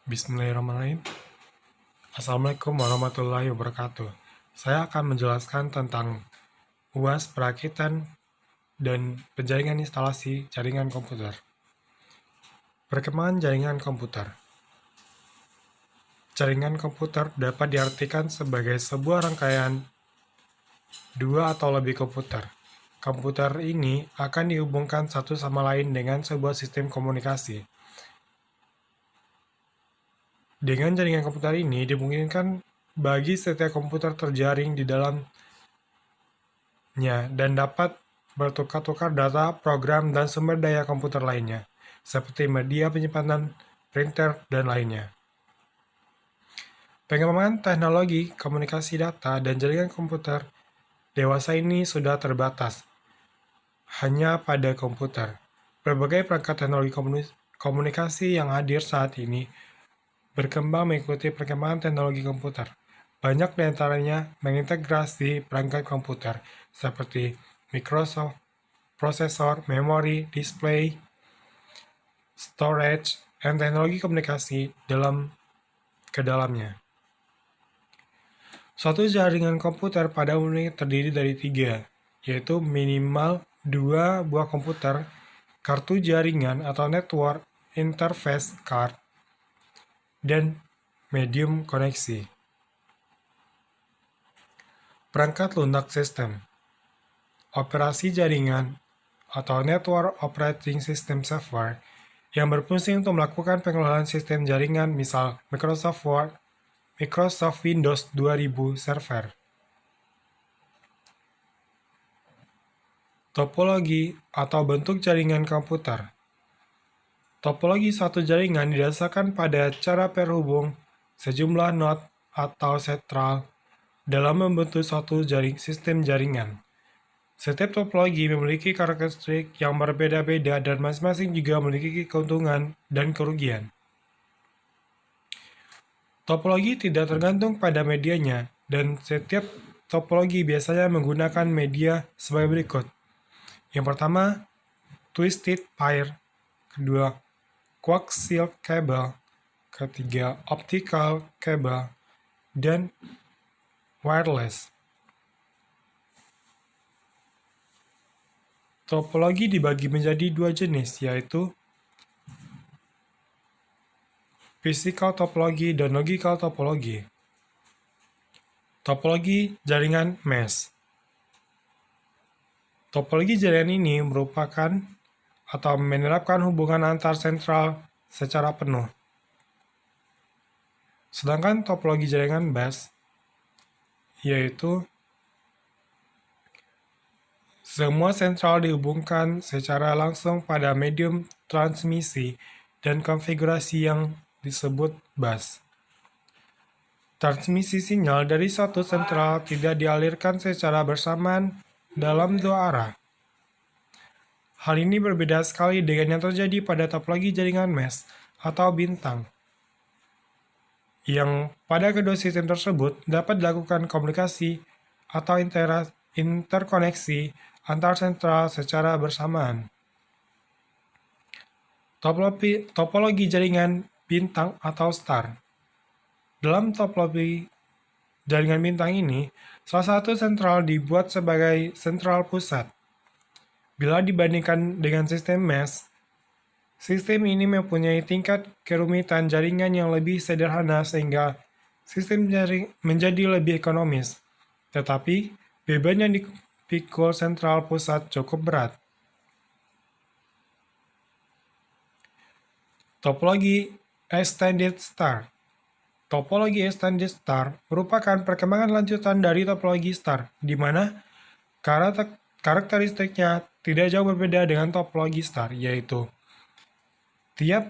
Bismillahirrahmanirrahim. Assalamualaikum warahmatullahi wabarakatuh. Saya akan menjelaskan tentang UAS perakitan dan penjaringan instalasi jaringan komputer. Perkembangan jaringan komputer. Jaringan komputer dapat diartikan sebagai sebuah rangkaian dua atau lebih komputer. Komputer ini akan dihubungkan satu sama lain dengan sebuah sistem komunikasi. Dengan jaringan komputer ini dimungkinkan bagi setiap komputer terjaring di dalamnya dan dapat bertukar-tukar data, program, dan sumber daya komputer lainnya, seperti media penyimpanan, printer, dan lainnya. Pengembangan teknologi komunikasi data dan jaringan komputer dewasa ini sudah terbatas hanya pada komputer. Berbagai perangkat teknologi komunikasi yang hadir saat ini berkembang mengikuti perkembangan teknologi komputer. Banyak di antaranya mengintegrasi perangkat komputer seperti Microsoft, prosesor, memori, display, storage, dan teknologi komunikasi ke dalamnya. Suatu jaringan komputer pada umumnya terdiri dari 3, yaitu minimal 2 buah komputer, kartu jaringan atau network interface card, dan medium koneksi. Perangkat lunak sistem, operasi jaringan atau network operating system software yang berfungsi untuk melakukan pengelolaan sistem jaringan, misal Microsoft Word, Microsoft Windows 2000 Server. Topologi atau bentuk jaringan komputer. Topologi suatu jaringan didasarkan pada cara terhubung sejumlah node atau sentral dalam membentuk suatu sistem jaringan. Setiap topologi memiliki karakteristik yang berbeda-beda dan masing-masing juga memiliki keuntungan dan kerugian. Topologi tidak tergantung pada medianya, dan setiap topologi biasanya menggunakan media sebagai berikut. Yang pertama, twisted pair. Kedua, coaxial cable. Ketiga, optical cable. Dan wireless. Topologi dibagi menjadi 2 jenis, yaitu physical topology dan logical topology. Topologi jaringan mesh. Topologi jaringan ini merupakan atau menerapkan hubungan antar sentral secara penuh. Sedangkan topologi jaringan bus, yaitu semua sentral dihubungkan secara langsung pada medium transmisi dan konfigurasi yang disebut bus. Transmisi sinyal dari satu sentral tidak dialirkan secara bersamaan dalam 2 arah. Hal ini berbeda sekali dengan yang terjadi pada topologi jaringan mesh atau bintang, yang pada kedua sistem tersebut dapat dilakukan komunikasi atau interkoneksi antar sentral secara bersamaan. Topologi jaringan bintang atau star. Dalam topologi jaringan bintang ini, salah satu sentral dibuat sebagai sentral pusat. Bila dibandingkan dengan sistem mesh, sistem ini mempunyai tingkat kerumitan jaringan yang lebih sederhana sehingga sistem jaring menjadi lebih ekonomis. Tetapi, beban yang dipikul sentral pusat cukup berat. Topologi extended star. Topologi extended star merupakan perkembangan lanjutan dari topologi star, di mana karakteristiknya tidak jauh berbeda dengan topologi star, yaitu tiap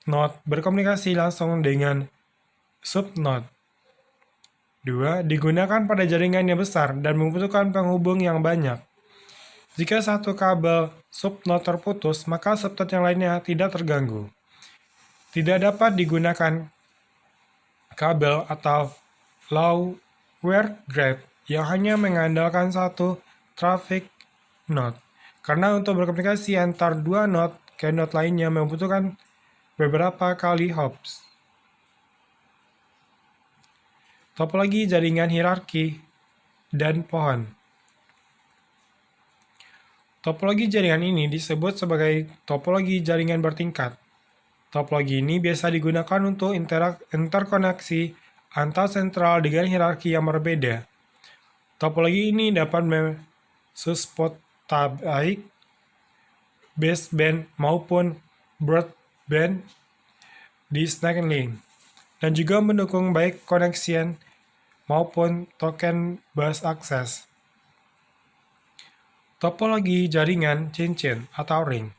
node berkomunikasi langsung dengan subnode. 2. Digunakan pada jaringan yang besar dan membutuhkan penghubung yang banyak. Jika satu kabel subnode terputus, maka subnode yang lainnya tidak terganggu. Tidak dapat digunakan kabel atau lower grade yang hanya mengandalkan satu traffic node, karena untuk berkomunikasi antar 2 node ke node lainnya membutuhkan beberapa kali hops. Topologi jaringan hierarki dan pohon. Topologi jaringan ini disebut sebagai topologi jaringan bertingkat. Topologi ini biasa digunakan untuk interkoneksi antar sentral dengan hierarki yang berbeda. Topologi ini dapat mensupport baik baseband maupun broadband di SNAC-link, dan juga mendukung baik koneksian maupun token bus akses. Topologi jaringan cincin atau ring.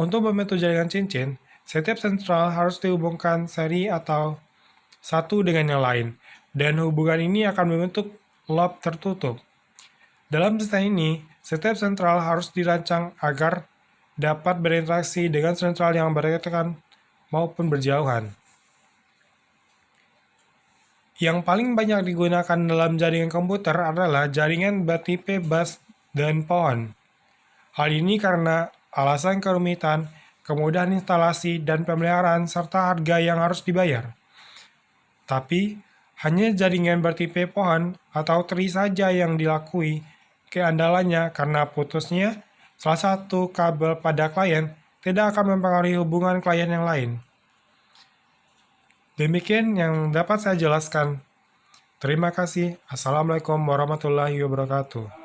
Untuk membentuk jaringan cincin, setiap sentral harus dihubungkan seri atau satu dengan yang lain, dan hubungan ini akan membentuk loop tertutup. Dalam desain ini, setiap sentral harus dirancang agar dapat berinteraksi dengan sentral yang berdekatan maupun berjauhan. Yang paling banyak digunakan dalam jaringan komputer adalah jaringan bertipe bus dan pohon. Hal ini karena alasan kerumitan, kemudahan instalasi, dan pemeliharaan, serta harga yang harus dibayar. Tapi, hanya jaringan bertipe pohon atau tree saja yang dilakui keandalannya karena putusnya salah satu kabel pada klien tidak akan mempengaruhi hubungan klien yang lain. Demikian yang dapat saya jelaskan. Terima kasih. Assalamualaikum warahmatullahi wabarakatuh.